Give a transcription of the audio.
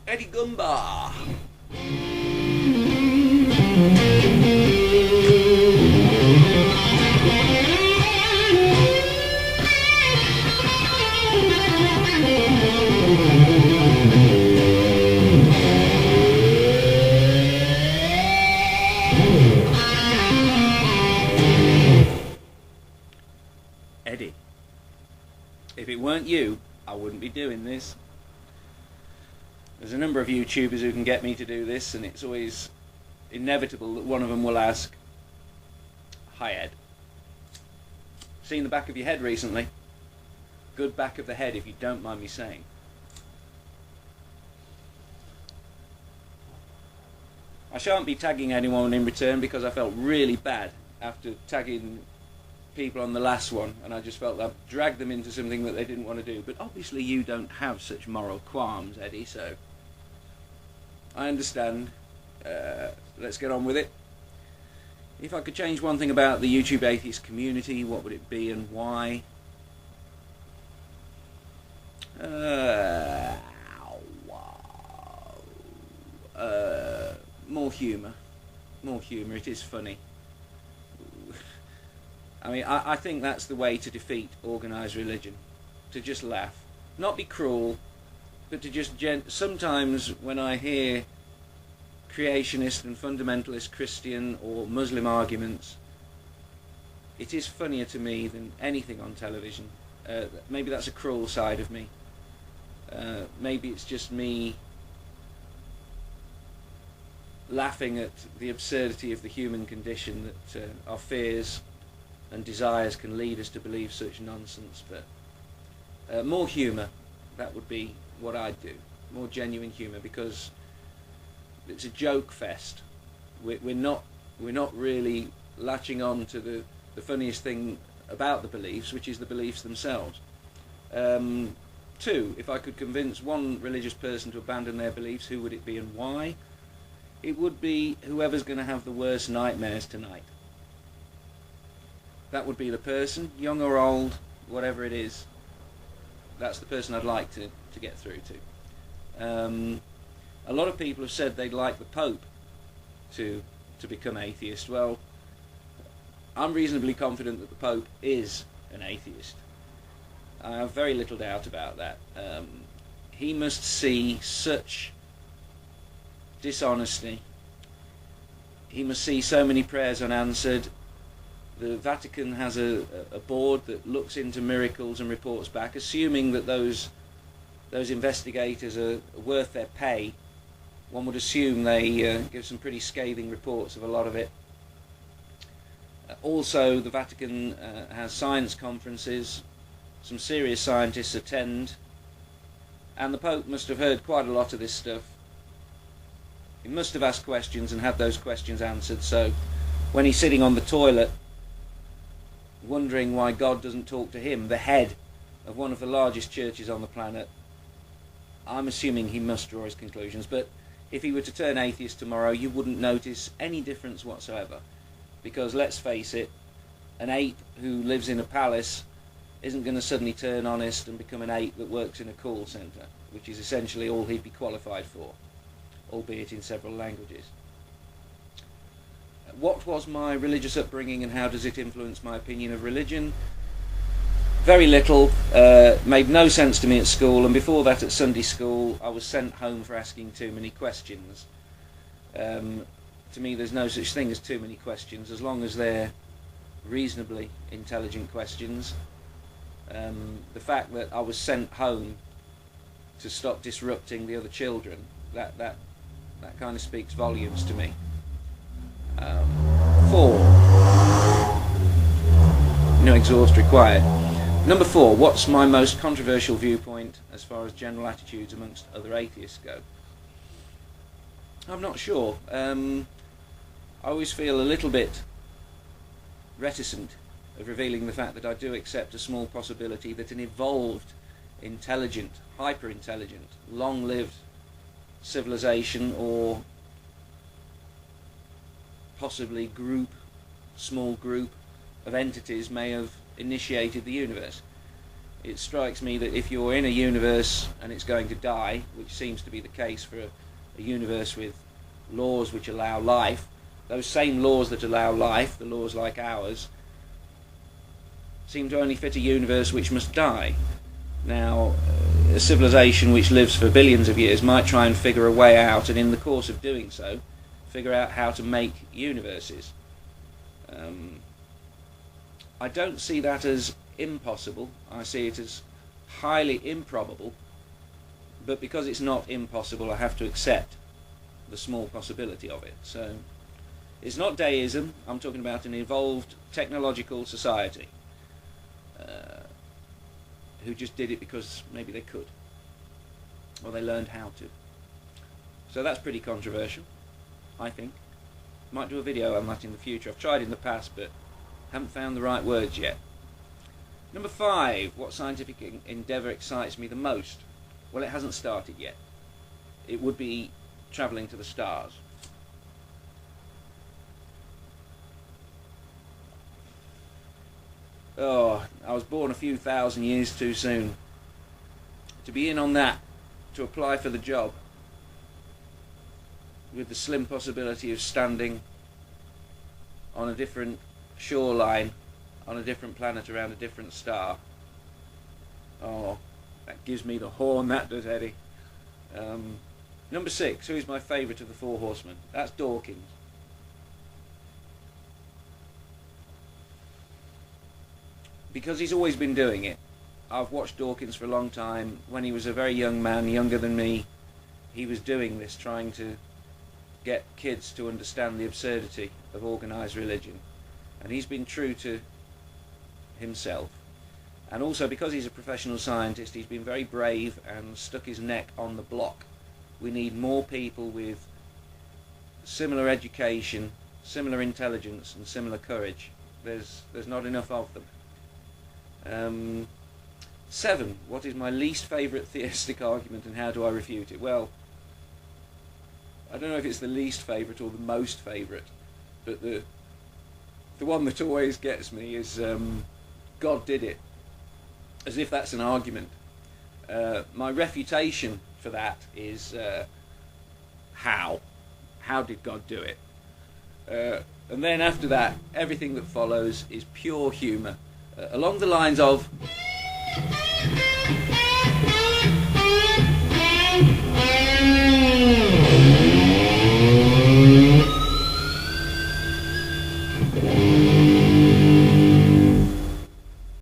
Eddie Gumbar. Eddie, if it weren't you, I wouldn't be doing this. There's a number of YouTubers who can get me to do this, and it's always inevitable that one of them will ask, "Hi Ed, seen the back of your head recently? Good back of the head, if you don't mind me saying." I shan't be tagging anyone in return because I felt really bad after tagging people on the last one, and I just felt I'd dragged them into something that they didn't want to do. But obviously you don't have such moral qualms, Eddie, so I understand. Let's get on with it. If I could change one thing about the YouTube atheist community, what would it be and why? More humour. More humour. It is funny. I mean, I think that's the way to defeat organised religion. To just laugh. Not be cruel, but to just sometimes when I hear creationist and fundamentalist Christian or Muslim arguments, it is funnier to me than anything on television. Maybe that's a cruel side of me. Maybe it's just me laughing at the absurdity of the human condition, that our fears and desires can lead us to believe such nonsense. But more humour, that would be what I'd do. More genuine humour, because it's a joke fest. We're not really latching on to the funniest thing about the beliefs, which is the beliefs themselves. Two, if I could convince one religious person to abandon their beliefs, who would it be and why? It would be whoever's going to have the worst nightmares tonight. That would be the person, young or old, whatever it is. That's the person I'd like to get through to. A lot of people have said they'd like the Pope to become atheist. Well, I'm reasonably confident that the Pope is an atheist. I have very little doubt about that. He must see such dishonesty. He must see so many prayers unanswered. The Vatican has a board that looks into miracles and reports back, assuming that those investigators are worth their pay. One would assume they give some pretty scathing reports of a lot of it. Also, the Vatican has science conferences. Some serious scientists attend, and the Pope must have heard quite a lot of this stuff. He must have asked questions and had those questions answered, so when he's sitting on the toilet wondering why God doesn't talk to him, the head of one of the largest churches on the planet, I'm assuming he must draw his conclusions. But if he were to turn atheist tomorrow, you wouldn't notice any difference whatsoever, because let's face it, an ape who lives in a palace isn't going to suddenly turn honest and become an ape that works in a call centre, which is essentially all he'd be qualified for, albeit in several languages. What was my religious upbringing and how does it influence my opinion of religion? Very little. Made no sense to me at school, and before that at Sunday school I was sent home for asking too many questions. To me there's no such thing as too many questions, as long as they're reasonably intelligent questions. The fact that I was sent home to stop disrupting the other children, that kind of speaks volumes to me. 4. No exhaust required. Number 4. What's my most controversial viewpoint as far as general attitudes amongst other atheists go? I'm not sure. I always feel a little bit reticent of revealing the fact that I do accept a small possibility that an evolved, intelligent, hyper-intelligent, long-lived civilization, or possibly small group of entities may have initiated the universe. It strikes me that if you're in a universe and it's going to die, which seems to be the case for a universe with laws which allow life, those same laws that allow life, the laws like ours, seem to only fit a universe which must die. Now, a civilization which lives for billions of years might try and figure a way out, and in the course of doing so, figure out how to make universes. I don't see that as impossible. I see it as highly improbable, but because it's not impossible, I have to accept the small possibility of it. So it's not deism. I'm talking about an evolved technological society who just did it because maybe they could, or they learned how to. So that's pretty controversial, I think. Might do a video on that in the future. I've tried in the past, but haven't found the right words yet. Number 5, what scientific endeavour excites me the most? Well, it hasn't started yet. It would be travelling to the stars. Oh, I was born a few thousand years too soon. To be in on that, to apply for the job, with the slim possibility of standing on a different shoreline, on a different planet around a different star. Oh, that gives me the horn, that does, Eddie. Number 6, who is my favourite of the 4 horsemen? That's Dawkins. Because he's always been doing it. I've watched Dawkins for a long time. When he was a very young man, younger than me, he was doing this, trying to get kids to understand the absurdity of organised religion. And he's been true to himself. And also, because he's a professional scientist, he's been very brave and stuck his neck on the block. We need more people with similar education, similar intelligence and similar courage. There's not enough of them. 7, what is my least favourite theistic argument and how do I refute it? Well, I don't know if it's the least favourite or the most favourite, but the one that always gets me is God did it, as if that's an argument. My refutation for that is how did God do it? And then after that, everything that follows is pure humour, along the lines of